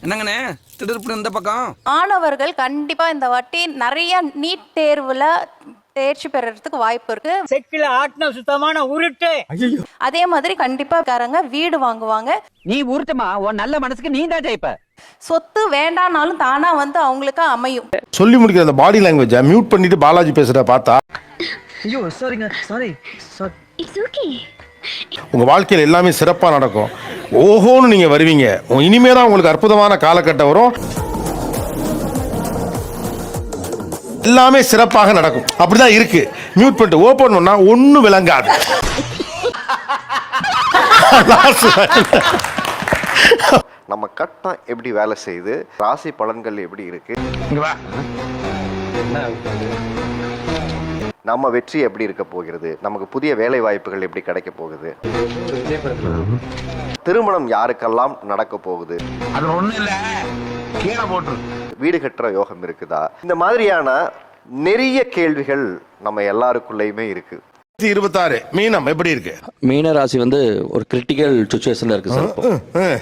என்னங்கண்ணே திடீர்னு இந்த பக்கம் மாணவர்கள் கண்டிப்பா இந்த வாட்டி நிறைய நீட் தேர்வுல தேர்ச்சி பெறறதுக்கு வாய்ப்பு இருக்கு. செக்கில ஆட்டின சுத்தமான உருட்டு. அதே மாதிரி கண்டிப்பா காரங்க வீடு வாங்குவாங்க. நீ உருட்டுமா, உன் நல்ல மனசுக்கு நீ தான் ஜெயிப்ப. சொத்து வேண்டானாலும் தானா வந்து அவங்களுக்கு அமையும். சொல்லி முடிக்கிற அந்த பாடி லாங்குவேஜை மியூட் பண்ணிட்டு பாலாஜி பேசுறத பார்த்தா, ஐயோ சாரிங்க, சாரி. It's okay. உங்க வாழ்க்கையில் எல்லாமே சிறப்பா நடக்கும். ஓஹோன்னு நீங்க வருவீங்க. இனிமே தான் உங்களுக்கு அற்புதமான காலகட்டம் வரும். எல்லாமே சிறப்பாக நடக்கும். அப்படிதான் இருக்கு. மியூட் பண்ணிட்டு ஓபன் பண்ணா ஒண்ணும் விளங்காது. நம்ம கட்டம் எப்படி வேலை செய்யுது, ராசி பலன்கள் எப்படி இருக்கு, நம்ம வெற்றி எப்படி இருக்க போகிறது, நமக்கு புதிய வேலை வாய்ப்புகள் எப்படி கிடைக்க போகுது, திருமணம் யாருக்கெல்லாம் நடக்க போகுது, வீடு கட்டுற யோகம் இருக்குதா, இந்த மாதிரியான நிறைய கேள்விகள் நம்ம எல்லாருக்குள்ளயுமே இருக்கு. 26 மீனம் எப்படி இருக்கு? மீன ராசி வந்து ஒரு கிரிட்டிக்கல் சிச்சுவேஷன்ல இருக்கு சார்.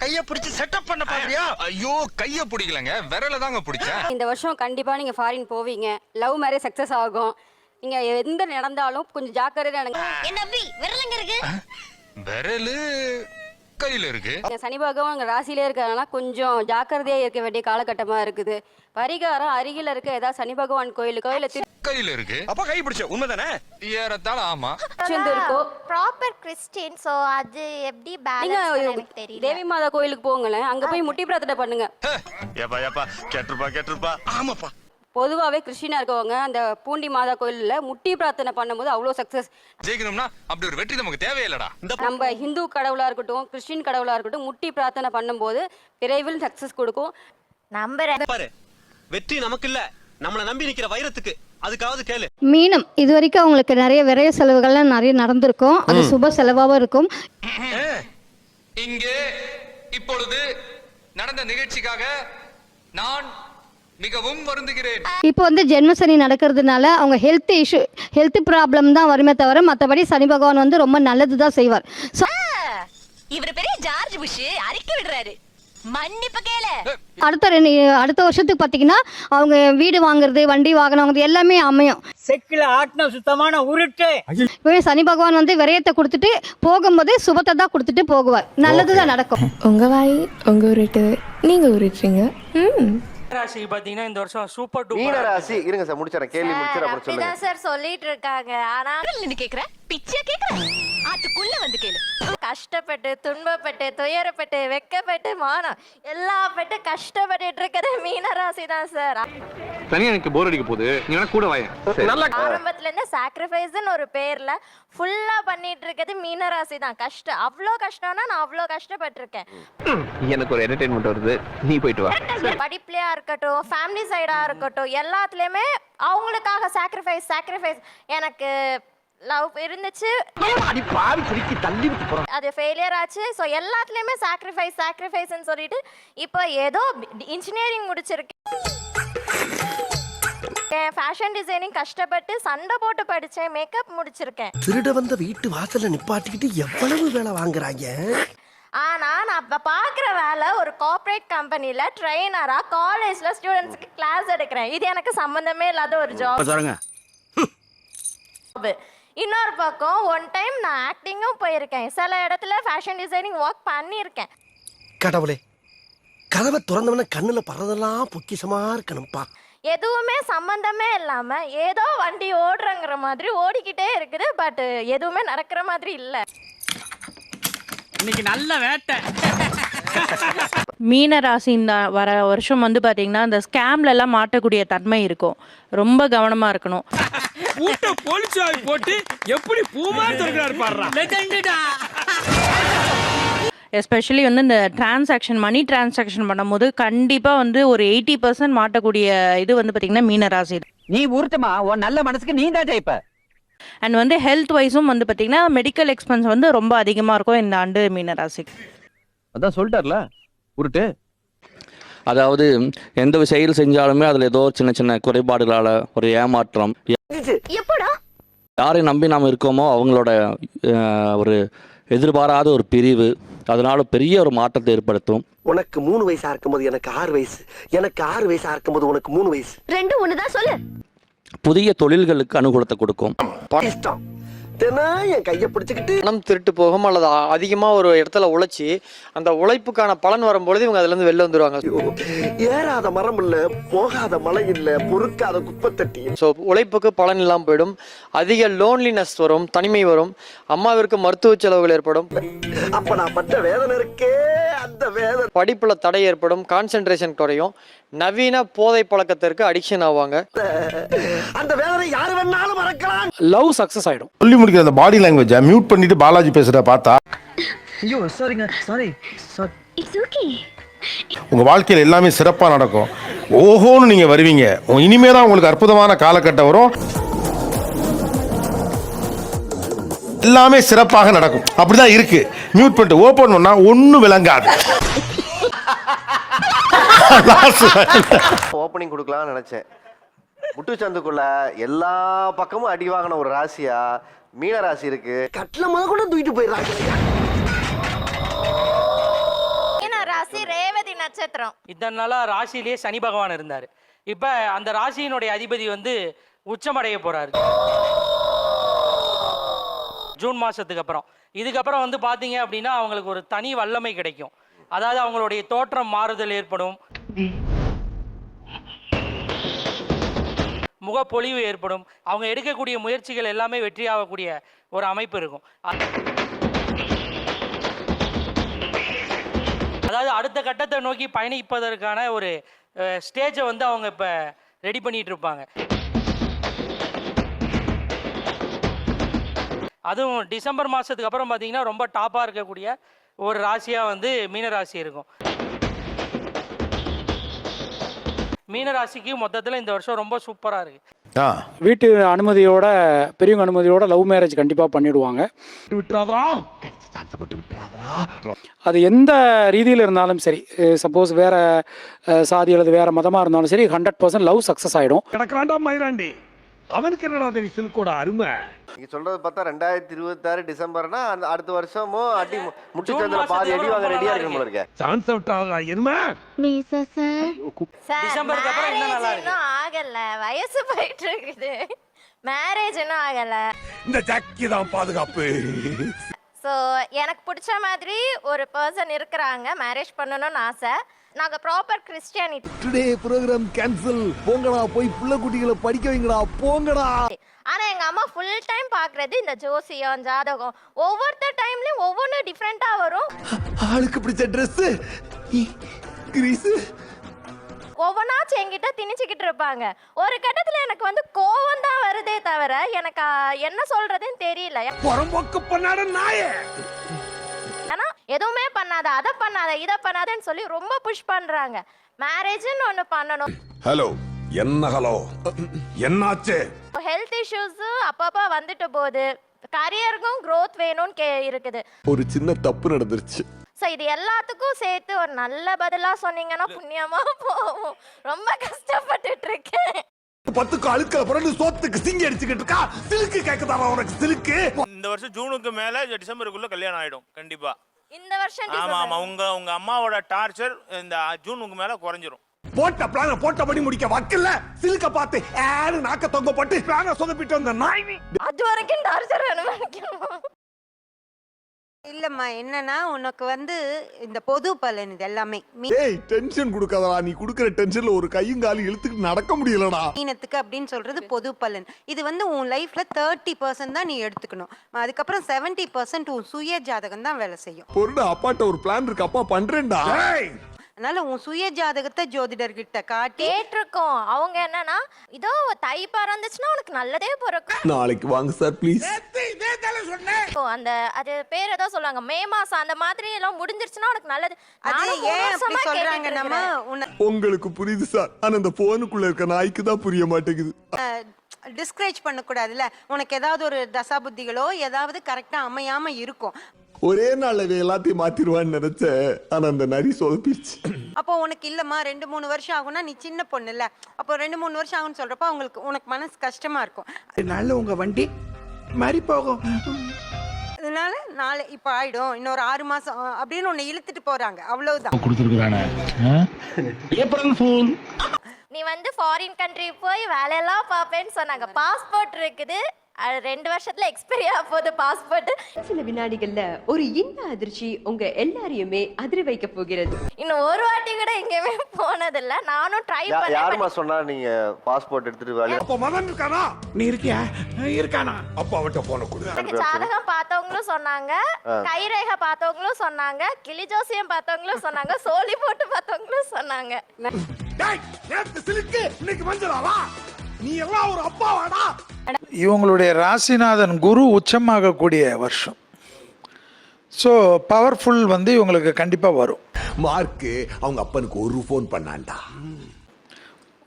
கைய பிடிச்சு செட்டப் பண்ண பாக்குறியா? ஐயோ கைய பிடிக்கலங்க, விரல தாங்க பிடிச்சேன். இந்த வருஷம் கண்டிப்பா நீங்க ஃபாரின் போவீங்க. லவ் மேரேஜ் சக்சஸ் ஆகும். நீங்க எந்த நடந்தாலும் கொஞ்சம் ஜாக்கிரதையா நடங்க. என்ன அப்படி விரலங்க இருக்கு? விரலு கையில இருக்கு. சனி பகவான் உங்க ராசியிலே இருக்கறனால கொஞ்சம் ஜாக்கிரதையா இருக்க வேண்டிய காலகட்டமா இருக்குது. பரிகாரம் அருகில இருக்க ஏதாவது சனி பகவான் கோயில கையில இருக்கு. அப்ப கை பிடிச்ச உண்மைதானே? ஏறத்தால ஆமா. ப்ராப்பர் கிறிஸ்டியன், சோ அது எப்படி நீங்க பேலன்ஸ் எனக்கு தெரியல. தேவி மாதா கோயிலுக்கு போங்களேன், அங்க போய் முட்டி பிரார்த்தனை பண்ணுங்க. ஏப்பா கேட்டுருப்பா. ஆமாப்பா. பொதுவாவே கிறிஸ்டினா இருக்கவங்க அந்த பூண்டி மாதா கோயில்ல முட்டி பிரார்த்தனை பண்ணும்போது அவ்வளவு சக்சஸ். ஜெயிக்கணும்னா அப்படி ஒரு வெற்றி நமக்கு தேவையில்லடா. நம்ம ஹிந்து கடவுளா இருக்கட்டும், கிறிஸ்டின் கடவுளா இருக்கட்டும், முட்டி பிரார்த்தனை பண்ணும்போது விரைவில் சக்சஸ் கொடுக்கும். நம்புறேன். பாரு, வெற்றி நமக்கு இல்ல, நம்மள நம்பி நிக்கிற வைரத்துக்கு. அதுக்காவது கேளு. மீனம் இது வரைக்கும் அவங்களுக்கு நிறைய விரைய செலவுகள்லாம் நிறைய நடந்திருக்கும். அது சுப செலவாகவும் இருக்கும். இங்கே இப்பொழுது நடந்த நிகழ்ச்சிக்காக நான் மிகவும் வருந்துகிறேன். இப்போ வந்து ஜென்மசனி நடக்கிறதுனால அவங்க ஹெல்த் ப்ராப்ளம் தான் வருமே தவிர மற்றபடி சனி பகவான் வந்து ரொம்ப நல்லது தான் செய்வார். இவர் பெரிய ஜார்ஜ் புஷ் அறிக்கை விடுறாரு. மன்னிப்பு கேள. அடுத்த வருஷத்துக்கு பார்த்தீங்கன்னா அவங்க வீடு வாங்குறது, வண்டி வாகனம் வாங்குறது எல்லாமே அமையும். செக்கில ஆட்டின சுத்தமான உருட்டு. இப்போ சனி பகவான் வந்து விரயத்தை கொடுத்துட்டு போகும்போது சுபத்தை தான் கொடுத்துட்டு போகுவார். நல்லது தான் நடக்கும். உங்க வாய் உங்க உருட்டு, நீங்க உருட்டுறீங்க. ராசி பாத்தீங்கன்னா இந்த வருஷம் சூப்பர் டூப்பர். மீன ராசி இருங்க சார், முடிச்சறேன். கேள்வி முடிச்சற அப்புறம் சொல்லுங்க. அப்படிதான் சார் சொல்லிட்டு இருக்காங்க. ஆனா என்ன கேக்குறேன்? பிச்சை கேக்குறேன். அதுக்குள்ள வந்து கேளு. கஷ்டப்பட்டு, துன்பப்பட்டு, துயரப்பட்டு, வெக்கப்பட்டு, மானம் எல்லாப்பட்டு கஷ்டப்பட்டுட்டு இருக்கிறது மீன ராசி தான் சார். தனியா எனக்கு போர் அடிக்க போகுது, நீ வேணா கூட வாயேன். ஆரம்பத்துல இருந்து சாக்ரிஃபைஸ்னு ஒரு பேர்ல ஃபுல்லா பண்ணிட்டு இருக்கிறது மீன ராசி தான். கஷ்டம், அவ்வளோ கஷ்டம்னா நான் அவ்வளோ கஷ்டப்பட்டிருக்கேன். எனக்கு ஒரு என்டர்டெயின்மெண்ட் வருது, நீ போயிட்டு வா. படிப்புலயா இருக்கட்டும், ஃபேமிலி சைடா இருக்கட்டும், எல்லாத்துலயுமே அவங்களுக்காக சாக்ரிஃபைஸ். எனக்கு லவ் இருந்துச்சு, அது ஃபெயிலியர் ஆச்சு. ஸோ எல்லாத்துலயுமே சாக்ரிஃபைஸ்ன்னு சொல்லிட்டு இப்போ ஏதோ இன்ஜினியரிங் முடிச்சிருக்கேன், ஃபேஷன் டிசைனிங் கஷ்டப்பட்டு சண்டை போட்டு படிச்சேன், மேக்கப் முடிச்சிருக்கேன். திருட வந்த வீட்டு வாசல்ல நிப்பாட்டிக்கிட்டு எவ்வளவு வேலை வாங்குறாங்க. ஆனா நான் அப்ப பாக்குற வேலை ஒரு கார்ப்பரேட் கம்பெனில ட்ரெயினரா காலேஜ்ல ஸ்டூடெண்ட்ஸ்க்கு கிளாஸ் எடுக்கிறேன். இது எனக்கு சம்பந்தமே இல்லாத ஒரு ஜாப். இன்னொரு பக்கம் ஒன் டைம் நான் ஆக்டிங்கும் போயிருக்கேன், சில இடத்துல ஃபேஷன் டிசைனிங் ஒர்க் பண்ணியிருக்கேன். கடவுளே, கதவை திறந்தவன கண்ணுல பறதெல்லாம் பொக்கிஷமா இருக்கணும்பா. எதுவுமே சம்பந்தமே இல்லாம ஏதோ வண்டி ஓடுறங்கிற மாதிரி ஓடிக்கிட்டே இருக்குது, பட் எதுவுமே நடக்கிற மாதிரி இல்ல. இன்னைக்கு நல்ல வேட்டை. மீன ராசி இந்த வர வருஷம் வந்து பாத்தீங்கன்னா இந்த ஸ்கேம்ல எல்லாம் மாட்டக்கூடிய தன்மை இருக்கும். ரொம்ப கவனமா இருக்கணும். பூட்ட போலீஸாய் போட்டு எப்படி பூமா தர்றாரு பாறா. லெஜெண்டடா. எஸ்பெஷலி வந்து இந்த மணி டிரான்சாக்ஷன் பண்ணும்போது கண்டிப்பா வந்து ஒரு 80% மாட்டக்கூடிய இது வந்து பாத்தீங்கன்னா மீன ராசி. நீ உருட்டுமா, உன் நல்ல மனசுக்கு நீ தான் ஜெயிப்ப. அண்ட் வந்து ஹெல்த் வைஸும் வந்து பாத்தீங்கன்னா மெடிக்கல் எக்ஸ்பென்ஸ் வந்து ரொம்ப அதிகமா இருக்கும் இந்த ஆண்டு மீன ராசிக்கு. அதான் சொல்லிட்டார்ல உருட்டு. அதாவது எந்த ஒரு செயல் செஞ்சாலுமே அதுல ஏதோ சின்ன சின்ன குறைபாடுகளால ஒரு ஏமாற்றம், யாரை நம்பி நாம இருக்கோமோ அவங்களோட ஒரு எதிர்பாராத ஒரு பிரிவு, அதனால பெரிய ஒரு மாற்றத்தை ஏற்படுத்தும். உனக்கு 3 வயசா இருக்கும்போது எனக்கு 6 வயசு, எனக்கு 6 வயசா இருக்கும்போது உனக்கு 3 வயசு. ரெண்டும் ஒண்ணுதான் சொல்லு. புதிய தொழில்களுக்கு அனுகூலத்தை கொடுக்கும். இஷ்டம் தினம் என் கையை பிடிச்சிக்கிட்டு பணம் திருட்டு போகும் அல்லது அதிகமாக ஒரு இடத்துல உழைச்சி அந்த உழைப்புக்கான பலன் வரும்பொழுது இவங்க அதுலேருந்து வெளில வந்துடுவாங்க. ஏறாத மரம் இல்ல, போகாத மலை இல்ல, பொறுக்காத குப்பை தட்டி. ஸோ உழைப்புக்கு பலன் இல்லாமல் போயிடும், அதிக லோன்லினஸ் வரும், தனிமை வரும், அம்மாவிற்கு மருத்துவ செலவுகள் ஏற்படும், அப்ப நான் பட்ட வேதனை இருக்கே அந்த வேதனை. படிப்புல தடை ஏற்படும், கான்சென்ட்ரேஷன் குறையும், நவீன போதை பழக்கத்திற்கு அடிக்ஷன் ஆவாங்க. அந்த வேதனை யாரு வேணாலும் மறக்கலாம். லவ் சக்சஸ் ஆயிடும். சொல்லி முடிக்கிற அந்த பாடி லாங்குவேஜை மியூட் பண்ணிட்டு பாலாஜி பேசுறத பார்த்தா ஐயோ சாரிங்க, சாரி. It's okay. உங்க வாழ்க்கையில் எல்லாமே சிறப்பா நடக்கும். ஓஹோன்னு நீங்க வருவீங்க. இனிமே தான் உங்களுக்கு அற்புதமான காலகட்டம் வரும். எல்லாமே சிறப்பாக நடக்கும். அப்படிதான் இருக்கு. மியூட் பண்ணிட்டு ஓபன் பண்ணா ஒன்னும் விளங்காது. ஓப்பனிங் கொடுக்கலாம்னு நினைச்சேன். முட்டுச்சந்துக்குள்ள எல்லா பக்கமும் அடி வாங்கின ஒரு ராசியா மீன ராசி இருக்கு. கட்ல முத கூட தூக்கிட்டு போயிடுறாங்க. ராசி ரேவதி நட்சத்திரம். இதன் நாளா ராசியிலேயே சனி பகவான் இருந்தார். இப்ப அந்த ராசியினுடைய அதிபதி வந்து உச்சமடைய போறாரு ஜூன் மாசத்துக்கு அப்புறம். இதுக்கப்புறம் வந்து பாத்தீங்க அப்படின்னா அவங்களுக்கு ஒரு தனி வல்லமை கிடைக்கும். அதாவது அவங்களுடைய தோற்றம் மாறுதல் ஏற்படும், முகப்பொலிவு ஏற்படும், அவங்க எடுக்கக்கூடிய முயற்சிகள் எல்லாமே வெற்றியாகக்கூடிய ஒரு அமைப்பு இருக்கும். அதாவது அடுத்த கட்டத்தை நோக்கி பயணிப்பதற்கான ஒரு ஸ்டேஜை வந்து அவங்க இப்போ ரெடி பண்ணிட்டு இருப்பாங்க. அதுவும் டிசம்பர் மாதத்துக்கு அப்புறம் பார்த்தீங்கன்னா ரொம்ப டாப்பாக இருக்கக்கூடிய ஒரு ராசியாக வந்து மீனராசி இருக்கும். மீனராசிக்கு மொத்தத்தில் இந்த வருஷம் ரொம்ப சூப்பராக இருக்கு. வீட்டு அனுமதியோட, பெரியவங்க அனுமதியோட லவ் மேரேஜ் கண்டிப்பா பண்ணிடுவாங்க. அது எந்த ரீதியில் இருந்தாலும் சரி, சப்போஸ் வேற சாதி அல்லது வேற மதமா இருந்தாலும் சரி, 100% லவ் சக்சஸ் ஆயிடும். அவனுக்கு என்னடா சில்கோட அருமை. நீங்க சொல்றது பார்த்தா 2026 டிசம்பர்னா அடுத்த வருஷமும் அடி முட்டுச்சந்தில பாதி அடி வாங்க ரெடியா இருக்கணும் போல இருக்கே. சான்ஸ் அவுட் ஆகா என்னமா மீசா சார் டிசம்பருக்கு அப்புறம் என்ன நல்லா இருக்கு? இன்னும் ஆகல, வயசு போயிட்டு இருக்குது, மேரேஜ் இன்னும் ஆகல. இந்த ஜக்கி தான் பாதுகாப்பு. ஸோ எனக்கு பிடிச்ச மாதிரி ஒரு பர்சன் இருக்கிறாங்க, மேரேஜ் பண்ணணும்னு ஆசை. நாங்கள் proper Christianity. Today programme cancel. போங்கடா, போய் புள்ள குட்டிகளை படிக்க வைங்கடா, போங்கடா. ஆனால் எங்கள் அம்மா ஃபுல் டைம் பார்க்குறது இந்த ஜோசியம், ஜாதகம். ஒவ்வொருத்தர் டைம்லையும் ஒவ்வொன்றும் டிஃப்ரெண்ட்டாக வரும். ஆளுக்கு பிடிச்ச ட்ரெஸ்ஸு, கிரீஸு, ஒவ்வொன்றாச்சும் என்கிட்ட திணிச்சுக்கிட்டு இருப்பாங்க. ஒரு கட்டத்தில் எனக்கு வந்து கோவம் தான் வருதே தவிர எனக்கு என்ன சொல்றதுன்னு தெரியல. புறம்போக்கு பண்ணாட நாயே. ஆனா எதுவுமே பண்ணாத, அதை பண்ணாத, இதை பண்ணாதன்னு சொல்லி ரொம்ப புஷ் பண்றாங்க. மேரேஜ்னு ஒன்று பண்ணணும். ஹலோ என்ன, ஹலோ என்னாச்சு? ஹெல்த் இஷ்யூஸ் அப்பப்போ வந்துட்டு போகுது, கரியருக்கும் க்ரோத் வேணும்னு இருக்குது. ஒரு சின்ன தப்பு நடந்துருச்சு. ஸோ இது எல்லாத்துக்கும் சேர்த்து ஒரு நல்ல பதிலாக சொன்னீங்கன்னா புண்ணியமா போகும். ரொம்ப கஷ்டப்பட்டுட்டு இருக்கேன். 10 அழுக்கல புரண்டு சோத்துக்கு சிங்கி அடிச்சுக்கிட்டு இருக்கா. சிலுக்கு கேக்குதா உனக்கு சிலுக்கு? இந்த வருஷம் ஜூனுக்கு மேல டிசம்பருக்குள்ள கல்யாணம் ஆயிடும் கண்டிப்பா. இந்த வருஷம் ஆமா ஆமா, உங்க அம்மாவோட டார்ச்சர் இந்த ஜூனுக்கு மேல குறைஞ்சிரும். போட்ட பிளான போட்டபடி முடிக்க வக்கல்ல. சிலுக்க பார்த்து ஏறு நாக்க தொங்க போட்டு பிளான சொதப்பிட்டு வந்த நாய். அது வரைக்கும் டார்ச்சர் அனுபவிக்கணும். இல்லம்மா, என்னன்னா உனக்கு வந்து இந்த பொது பலன் இது எல்லாமே. ஏய் டென்ஷன் கொடுக்காதடா. நீ குடுக்குற டென்ஷன்ல ஒரு கையும் காலும் இழுத்துட்டு நடக்க முடியலடா. மீனத்துக்கு அப்படின்னு சொல்றது பொது பலன். இது வந்து உன் லைஃப்ல 30% தான் நீ எடுத்துக்கணும். அதுக்கப்புறம் 70% உன் சுய ஜாதகம் தான் வேலை செய்யும். பொருடா, அப்பாட்ட ஒரு பிளான் இருக்கு, அப்பா பண்றேன்டா. அதனால உன் சுய ஜாதகத்தை ஜோதிடர்கிட்ட காட்டி கேட்டிருக்கோம். அவங்க என்னன்னா, இதோ தை பறந்துச்சுன்னா உனக்கு நல்லதே பிறக்கும். நாளைக்கு வாங்க சார் ப்ளீஸ். அந்த அது பேர் ஏதோ சொல்லுவாங்க, மே மாசம் அந்த மாதிரி எல்லாம் முடிஞ்சிருச்சுன்னா உனக்கு நல்லது. அது ஏன் அப்படி சொல்றாங்க? நம்ம உங்களுக்கு புரியுது சார், ஆனா அந்த போனுக்குள்ள இருக்க நாய்க்கு தான் புரிய மாட்டேங்குது. டிஸ்கரேஜ் பண்ணக்கூடாதுல்ல. உனக்கு ஏதாவது ஒரு தசாபுத்திகளோ ஏதாவது கரெக்டா அமையாம இருக்கும். ஒரே நாள்ல எல்லாத்தையும் மாத்திருவான்னு நினைச்சேன், ஆனா அந்த நரி சொதப்பிடுச்சு. அப்போ உனக்கு இல்லம்மா 2-3 வருஷம் ஆகும்னா நீ சின்ன பொண்ணு இல்ல. அப்போ 2-3 வருஷம் ஆகும்னு சொல்றப்ப உனக்கு மனசு கஷ்டமா இருக்கும். நல்ல உங்க வண்டி மாறி போகும். அதனால நாளை இப்போ ஆயிடும் இன்னொரு 6 மாசம் அப்படின்னு ஒன்று இழுத்துட்டு போறாங்க அவ்வளவுதான். நீ வந்து ஃபாரின் கண்ட்ரி போய் வேலையெல்லாம் பார்ப்பேன்னு சொன்னாங்க. பாஸ்போர்ட் இருக்குது, அது 2 வருஷத்துல எக்ஸ்பைரி ஆக போகுது பாஸ்போர்ட். சில வினாடிகள்ல ஒரு இன்ப அதிர்ச்சி உங்க எல்லாரையுமே அதிர வைக்க போகிறது. இன்னும் ஒரு வாட்டி கூட எங்கேயுமே போனதில்ல. நானும் ட்ரை பண்ணேன். யாருமா சொன்னா நீங்க பாஸ்போர்ட் எடுத்துட்டு வேலைய அப்ப மதன் இருக்கானா? நீ இருக்கியா? இருக்கானா? அப்ப அவட்ட போன கொடு. எனக்கு ஜாதகம் பார்த்தவங்களும் சொன்னாங்க, கைரேகை பார்த்தவங்களும் சொன்னாங்க, கிளி ஜோசியம் பார்த்தவங்களும் சொன்னாங்க, சோலி போட்டு பார்த்தவங்களும் சொன்னாங்க. டேய், நேத்து சிலுக்கு இன்னைக்கு மஞ்சளாவா? நீ எல்லாம் ஒரு அப்பாவாடா? இவங்களுடைய ராசிநாதன் குரு உச்சமாகக்கூடிய வருஷம். ஸோ பவர்ஃபுல் வந்து இவங்களுக்கு கண்டிப்பாக வரும். மார்க்கு அவங்க அப்பனுக்கு ஒரு ஃபோன் பண்ணான்டா.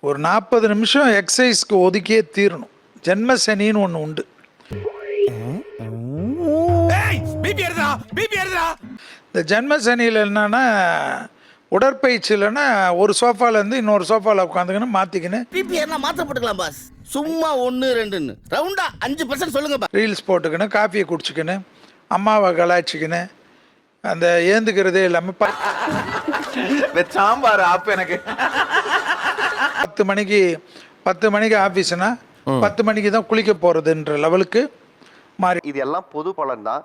ஒரு 40 நிமிஷம் எக்ஸசைஸ்க்கு ஒதுக்கியே தீரணும். ஜென்ம சனின்னு ஒன்று உண்டு. இந்த ஜென்ம சனியில் என்னன்னா உடற்பயிற்சி இல்லைன்னா ஒரு சோஃபாலேருந்து இன்னொரு சோஃபாவில் உட்காந்துக்கின்னு மாற்றிக்கின்னு பிபிஆர்னா மாற்றப்பட்டுக்கலாம் பாஸ். சும்மா 1 2ன்னு ரவுண்டா 5% சொல்லுங்க பாஸ். ரீல்ஸ் போட்டுக்கின்னு காஃபியை குடிச்சிக்கின்னு அம்மாவை கலாய்ச்சிக்கின்னு அந்த ஏந்துக்கிறதே இல்லாமல் சாம்பார் ஆப் எனக்கு 10 மணிக்கு ஆஃபீஸ்னா 10 மணிக்கு தான் குளிக்க போகிறதுன்ற லெவலுக்கு மாறி. இது எல்லாம் பொது பலன் தான்.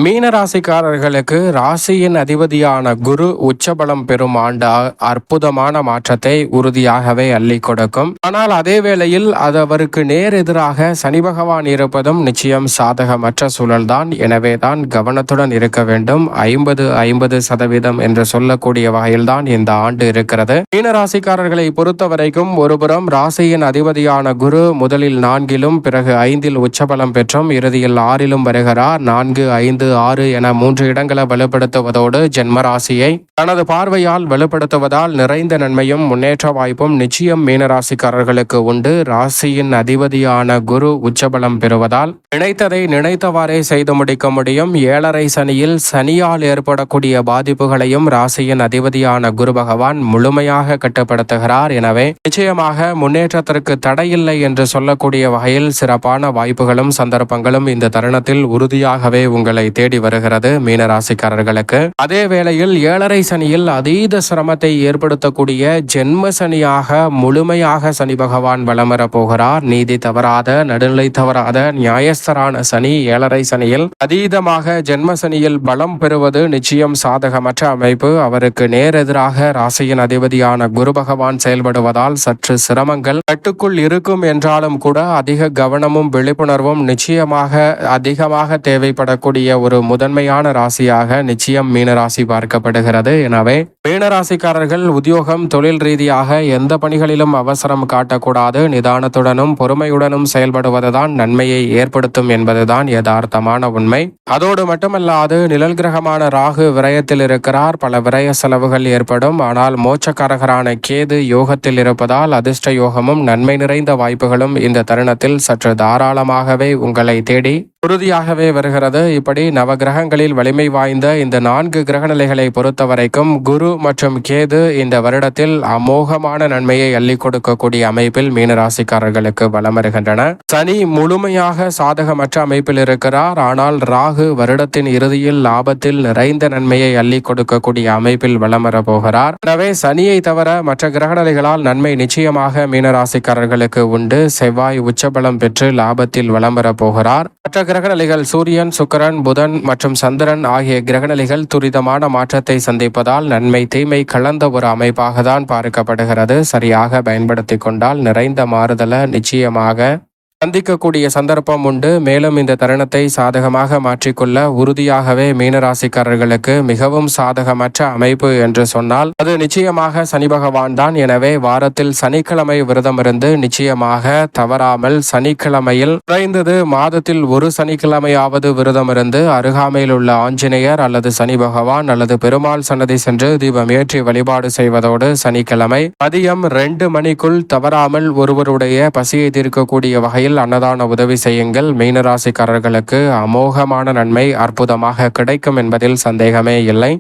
மீனராசிக்காரர்களுக்கு ராசியின் அதிபதியான குரு உச்சபலம் பெறும் ஆண்டு அற்புதமான மாற்றத்தை உறுதியாகவே அள்ளி கொடுக்கும். ஆனால் அதே வேளையில் அது அவருக்கு நேர் எதிராக சனி பகவான் இருப்பதும் நிச்சயம் சாதகமற்ற சூழல்தான். எனவேதான் கவனத்துடன் இருக்க வேண்டும். 50-50% என்று சொல்லக்கூடிய வகையில்தான் இந்த ஆண்டு இருக்கிறது. மீனராசிக்காரர்களை பொறுத்த வரைக்கும் ஒருபுறம் ராசியின் அதிபதியான குரு முதலில் 4லும் பிறகு 5ல் உச்சபலம் பெற்றும் இறுதியில் 6லும் வருகிறார். 4, 5, 6 என 3 இடங்களை வலுப்படுத்துவதோடு ஜென்மராசியை தனது பார்வையால் வலுப்படுத்துவதால் நிறைந்த நன்மையும் முன்னேற்ற வாய்ப்பும் நிச்சயம் மீனராசிக்காரர்களுக்கு உண்டு. ராசியின் அதிபதியான குரு உச்சபலம் பெறுவதால் நினைத்ததை நினைத்தவாறே செய்து முடிக்க முடியும். 7.5 சனியில் சனியால் ஏற்படக்கூடிய பாதிப்புகளையும் ராசியின் அதிபதியான குரு பகவான் முழுமையாக கட்டுப்படுத்துகிறார். எனவே நிச்சயமாக முன்னேற்றத்திற்கு தடையில்லை என்று சொல்லக்கூடிய வகையில் சிறப்பான வாய்ப்புகளும் சந்தர்ப்பங்களும் இந்த தருணத்தில் உறுதியாகவே உங்களை தேடி வருகிறது மீனராசிக்காரர்களுக்கு. அதே வேளையில் 7.5 சனியில் அதீத சிரமத்தை ஏற்படுத்தக்கூடிய ஜென்ம சனியாக முழுமையாக சனி பகவான் வலம் வரப் போகிறார். நீதி தவறாத, நடுநிலை தவறாத நியாயஸ்தரான சனி 7.5 சனியில் அதீதமாக ஜென்ம சனியில் பலம் பெறுவது நிச்சயம் சாதகமற்ற அமைப்பு. அவருக்கு நேரெதிராக ராசியின் அதிபதியான குரு பகவான் செயல்படுவதால் சற்று சிரமங்கள் கட்டுக்குள் இருக்கும் என்றாலும் கூட அதிக கவனமும் விழிப்புணர்வும் நிச்சயமாக அதிகமாக தேவைப்படக்கூடிய ஒரு முதன்மையான ராசியாக நிச்சயம் மீனராசி பார்க்கப்படுகிறது. எனவே மீனராசிக்காரர்கள் உத்தியோகம், தொழில் ரீதியாக எந்த பணிகளிலும் அவசரம் காட்டக்கூடாது. நிதானத்துடனும் பொறுமையுடனும் செயல்படுவதுதான் நன்மையை ஏற்படுத்தும் என்பதுதான் யதார்த்தமான உண்மை. அதோடு மட்டுமல்லாது நிழல் கிரகமான ராகு விரயத்தில் இருக்கிறார். பல விரய செலவுகள் ஏற்படும். ஆனால் மோட்சக்காரகரான கேது யோகத்தில் இருப்பதால் அதிர்ஷ்ட யோகமும் நன்மை நிறைந்த வாய்ப்புகளும் இந்த தருணத்தில் சற்று தாராளமாகவே உங்களை தேடி உறுதியாகவே வருகிறது. இப்படி நவகிரகங்களில் வலிமை வாய்ந்த இந்த 4 கிரகநிலைகளை பொறுத்த வரைக்கும் குரு மற்றும் கேது இந்த வருடத்தில் அமோகமான நன்மையை அள்ளி கொடுக்கக்கூடிய அமைப்பில் மீனராசிக்காரர்களுக்கு வலம் வருகின்றன. சனி முழுமையாக சாதகமற்ற அமைப்பில் இருக்கிறார். ஆனால் ராகு வருடத்தின் இறுதியில் லாபத்தில் நிறைந்த நன்மையை அள்ளி கொடுக்கக்கூடிய அமைப்பில் வலம் வர போகிறார். எனவே சனியை தவிர மற்ற கிரகநிலைகளால் நன்மை நிச்சயமாக மீனராசிக்காரர்களுக்கு உண்டு. செவ்வாய் உச்சபலம் பெற்று லாபத்தில் வலம் வர போகிறார். மற்ற கிரகநிலைகள் சூரியன், சுக்கிரன், புதன் மற்றும் சந்திரன் ஆகிய கிரகநிலைகள் துரிதமான மாற்றத்தை சந்திப்பதால் நன்மை தீமை கலந்த ஒரு அமைப்பாக தான் பார்க்கப்படுகிறது. சரியாக பயன்படுத்திக் கொண்டால் நிறைந்த மாறுதலை நிச்சயமாக சந்திக்கக்கூடிய சந்தர்ப்பம் உண்டு. மேலும் இந்த தருணத்தை சாதகமாக மாற்றிக்கொள்ள உறுதியாகவே மீனராசிக்காரர்களுக்கு மிகவும் சாதகமற்ற அமைப்பு என்று சொன்னால் அது நிச்சயமாக சனி பகவான் தான். எனவே வாரத்தில் சனிக்கிழமை விரதமிருந்து நிச்சயமாக தவறாமல் சனிக்கிழமையில் குறைந்தது மாதத்தில் ஒரு சனிக்கிழமையாவது விரதமிருந்து அருகாமையில் உள்ள ஆஞ்சநேயர் அல்லது சனி பகவான் அல்லது பெருமாள் சன்னதி சென்று தீபம் ஏற்றி வழிபாடு செய்வதோடு சனிக்கிழமை மதியம் 2 மணிக்குள் தவறாமல் ஒருவருடைய பசியை தீர்க்கக்கூடிய வகையில் அன்னதான உதவி செய்யுங்கள். மீனராசிக்காரர்களுக்கு அமோகமான நன்மை அற்புதமாக கிடைக்கும் என்பதில் சந்தேகமே இல்லை.